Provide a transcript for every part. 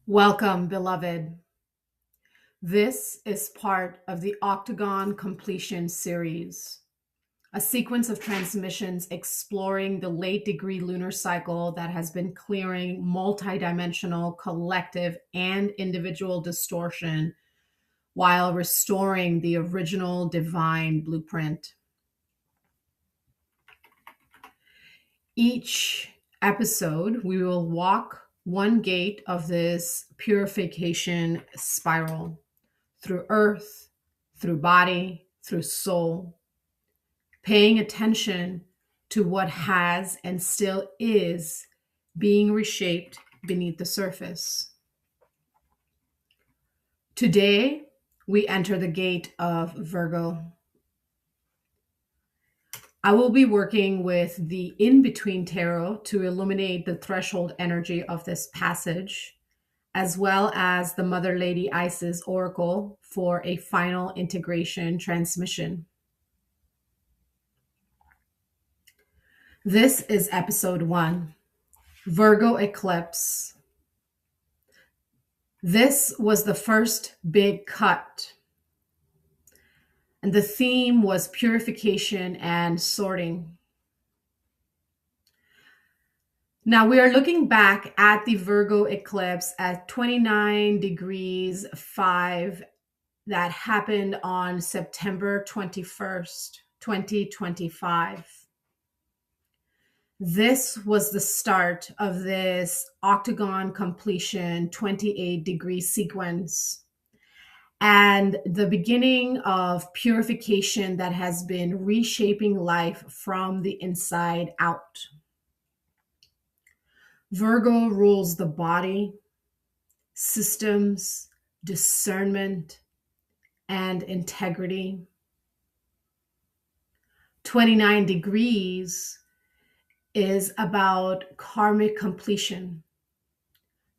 Welcome, beloved. This is part of the Octagon Completion series, a sequence of transmissions exploring the late degree lunar cycle that has been clearing multidimensional, collective, and individual distortion while restoring the original divine blueprint. Each episode, we will walk one gate of this purification spiral through earth, through body, through soul, paying attention to what has and still is being reshaped beneath the surface. Today, we enter the gate of Virgo. I will be working with the in-between tarot to illuminate the threshold energy of this passage, as well as the Mother Lady Isis Oracle for a final integration transmission. This is episode 1, Virgo Eclipse. This was the first big cut, and the theme was purification and sorting. Now we are looking back at the Virgo eclipse at 29 degrees 5 that happened on September 21st, 2025. This was the start of this Octagon Completion 28-degree sequence and the beginning of purification that has been reshaping life from the inside out. Virgo rules the body, systems, discernment, and integrity. 29 degrees is about karmic completion.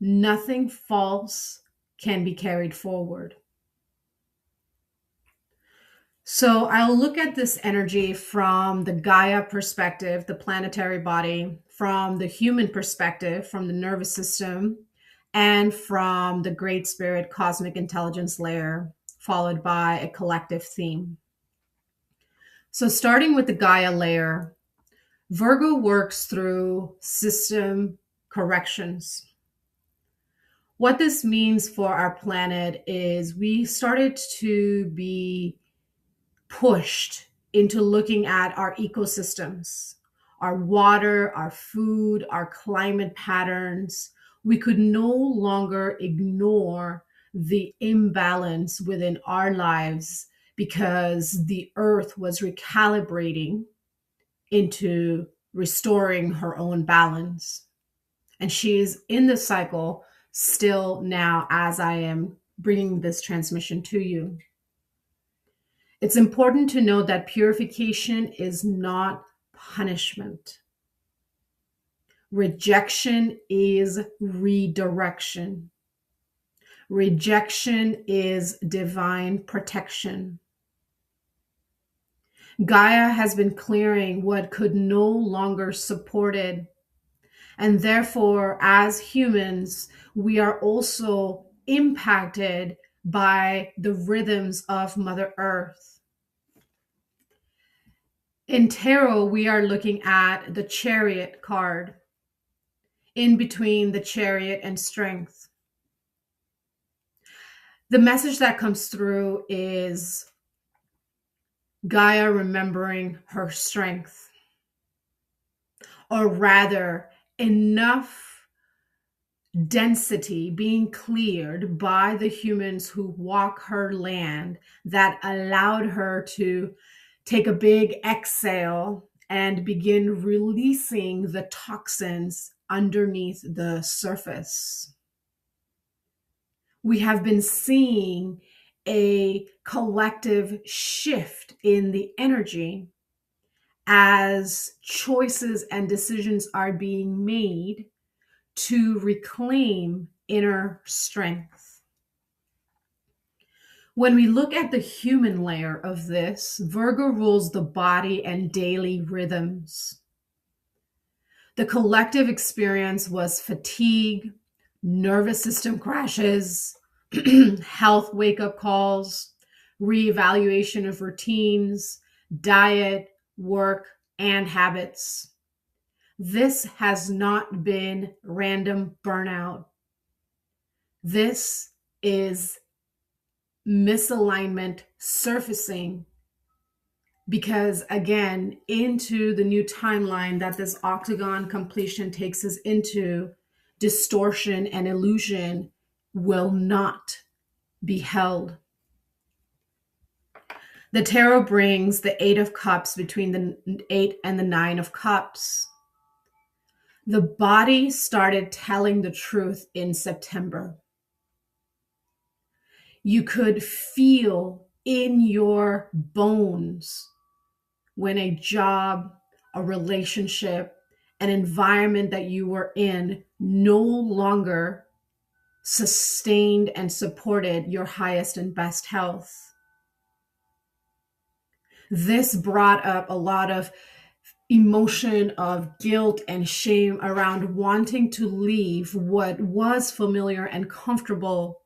Nothing false can be carried forward. So I'll look at this energy from the Gaia perspective, the planetary body, from the human perspective, from the nervous system, and from the Great Spirit cosmic intelligence layer, followed by a collective theme. So starting with the Gaia layer, Virgo works through system corrections. What this means for our planet is we started to be pushed into looking at our ecosystems, our water, our food, our climate patterns. We could no longer ignore the imbalance within our lives because the earth was recalibrating into restoring her own balance. And she is in the cycle still now as I am bringing this transmission to you. It's important to know that purification is not punishment. Rejection is redirection. Rejection is divine protection. Gaia has been clearing what could no longer support it. And therefore, as humans, we are also impacted by the rhythms of Mother Earth. In tarot, we are looking at the Chariot card, in between the Chariot and Strength. The message that comes through is Gaia remembering her strength, or rather, enough density being cleared by the humans who walk her land that allowed her to take a big exhale and begin releasing the toxins underneath the surface. We have been seeing a collective shift in the energy as choices and decisions are being made to reclaim inner strength. When we look at the human layer of this, Virgo rules the body and daily rhythms. The collective experience was fatigue, nervous system crashes, health wake-up calls, reevaluation of routines, diet, work, and habits. This has not been random burnout. This is misalignment surfacing because, again, into the new timeline that this octagon completion takes us into, distortion and illusion will not be held. The tarot brings the Eight of Cups between the 8 and the 9 of Cups. The body started telling the truth in September. You could feel in your bones when a job, a relationship, an environment that you were in no longer sustained and supported your highest and best health. This brought up a lot of emotion of guilt and shame around wanting to leave what was familiar and comfortable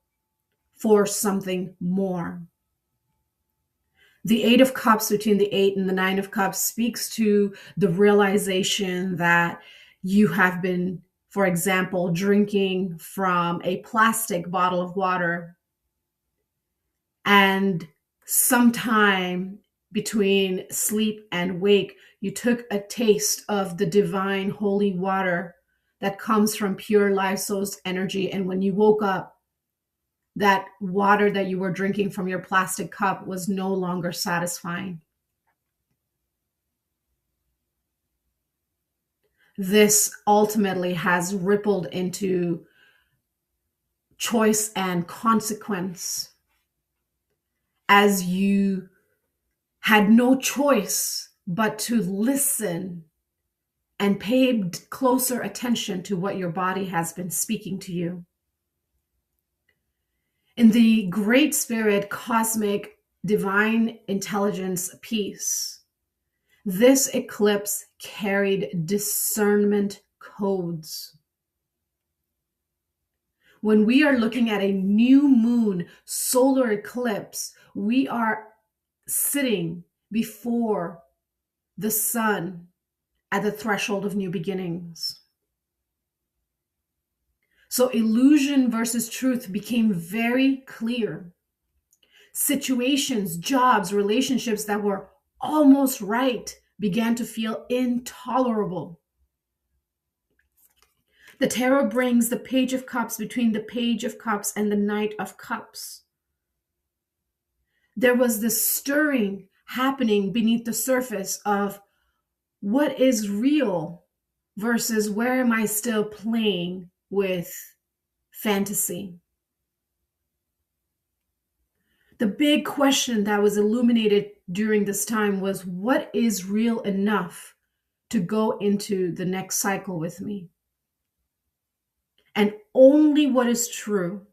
for something more. The Eight of Cups between the 8 and the 9 of Cups speaks to the realization that you have been, for example, drinking from a plastic bottle of water, and sometime between sleep and wake, you took a taste of the divine holy water that comes from pure life source energy. And when you woke up, that water that you were drinking from your plastic cup was no longer satisfying. This ultimately has rippled into choice and consequence as you had no choice but to listen and pay closer attention to what your body has been speaking to you. In the great spirit, cosmic, divine intelligence piece, this eclipse carried discernment codes. When we are looking at a new moon solar eclipse, we are sitting before the sun at the threshold of new beginnings. So illusion versus truth became very clear. Situations, jobs, relationships that were almost right began to feel intolerable. The tarot brings the Page of Cups between the Page of Cups and the Knight of Cups. There was this stirring happening beneath the surface of what is real versus where am I still playing with fantasy. The big question that was illuminated during this time was, what is real enough to go into the next cycle with me? And only what is true,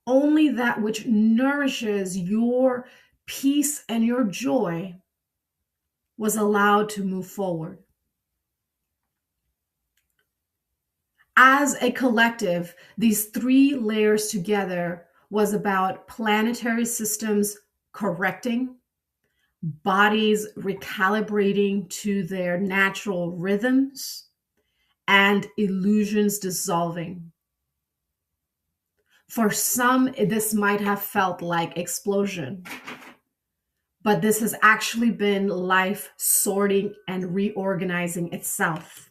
only that which nourishes your peace and your joy was allowed to move forward. As a collective, these three layers together was about planetary systems correcting, bodies recalibrating to their natural rhythms, and illusions dissolving. For some, this might have felt like explosion, but this has actually been life sorting and reorganizing itself.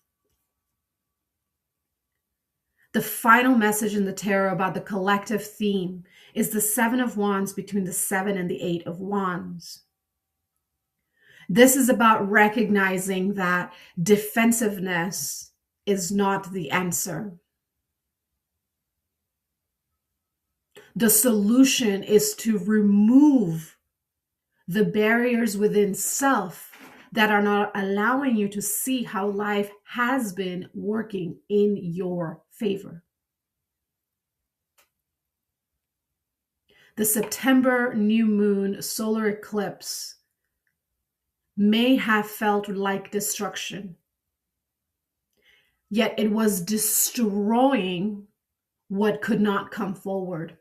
The final message in the tarot about the collective theme is the Seven of Wands between the 7 and the 8 of Wands. This is about recognizing that defensiveness is not the answer. The solution is to remove the barriers within self that are not allowing you to see how life has been working in your favor. The September new moon solar eclipse may have felt like destruction, yet it was destroying what could not come forward.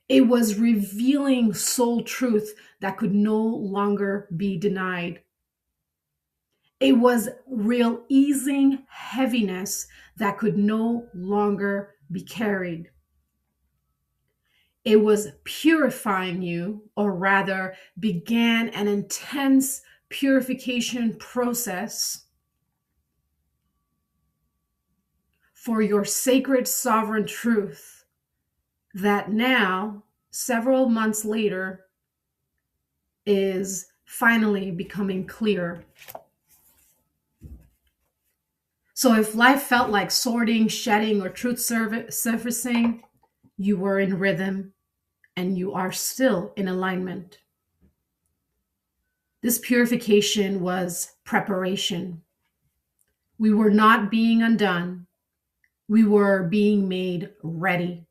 It was revealing soul truth that could no longer be denied. It was real easing heaviness that could no longer be carried. It was purifying you, or rather, began an intense purification process for your sacred sovereign truth that now, several months later, is finally becoming clear. So if life felt like sorting, shedding, or truth surfacing, you were in rhythm and you are still in alignment. This purification was preparation. We were not being undone. We were being made ready.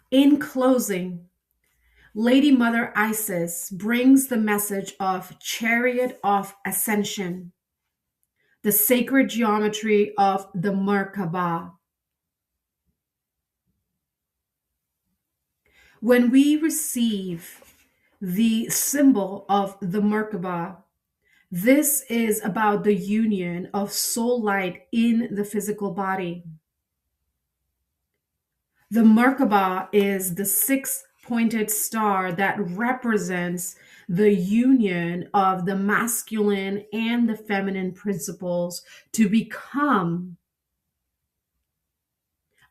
In closing, Lady Mother Isis brings the message of Chariot of Ascension, the sacred geometry of the Merkaba. When we receive the symbol of the Merkaba, this is about the union of soul light in the physical body. The Merkaba is the six-pointed star that represents the union of the masculine and the feminine principles to become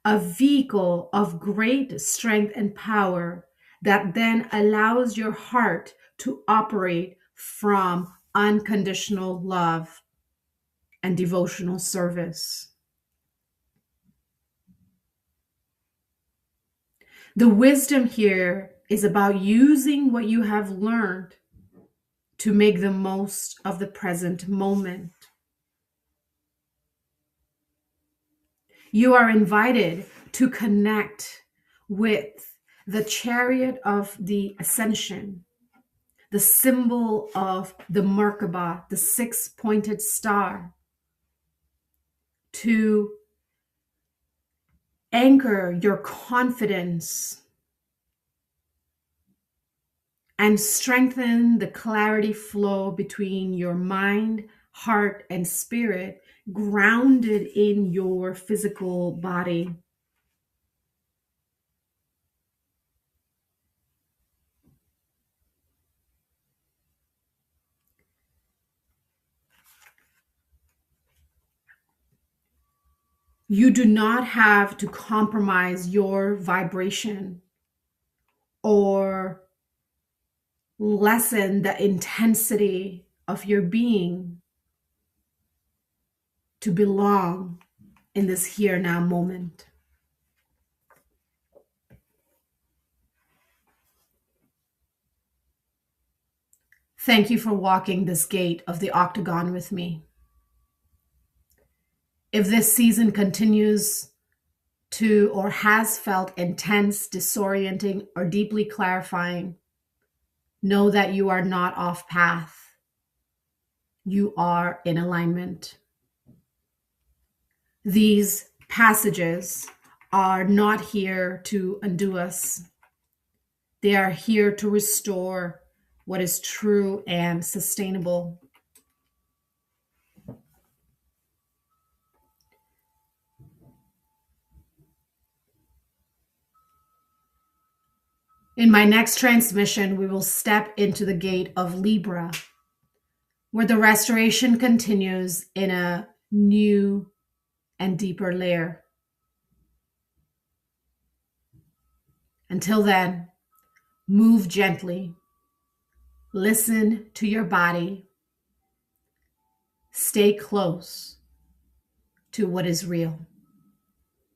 a vehicle of great strength and power that then allows your heart to operate from unconditional love and devotional service. The wisdom here is about using what you have learned to make the most of the present moment. You are invited to connect with the Chariot of the Ascension, the symbol of the Merkaba, the six-pointed star, to anchor your confidence and strengthen the clarity flow between your mind, heart, and spirit, grounded in your physical body. You do not have to compromise your vibration or lessen the intensity of your being to belong in this here now moment. Thank you for walking this gate of the Octagon with me. If this season continues to or has felt intense, disorienting, or deeply clarifying, know that you are not off path. You are in alignment. These passages are not here to undo us. They are here to restore what is true and sustainable. In my next transmission, we will step into the gate of Libra, where the restoration continues in a new and deeper layer. Until then, move gently, listen to your body, stay close to what is real.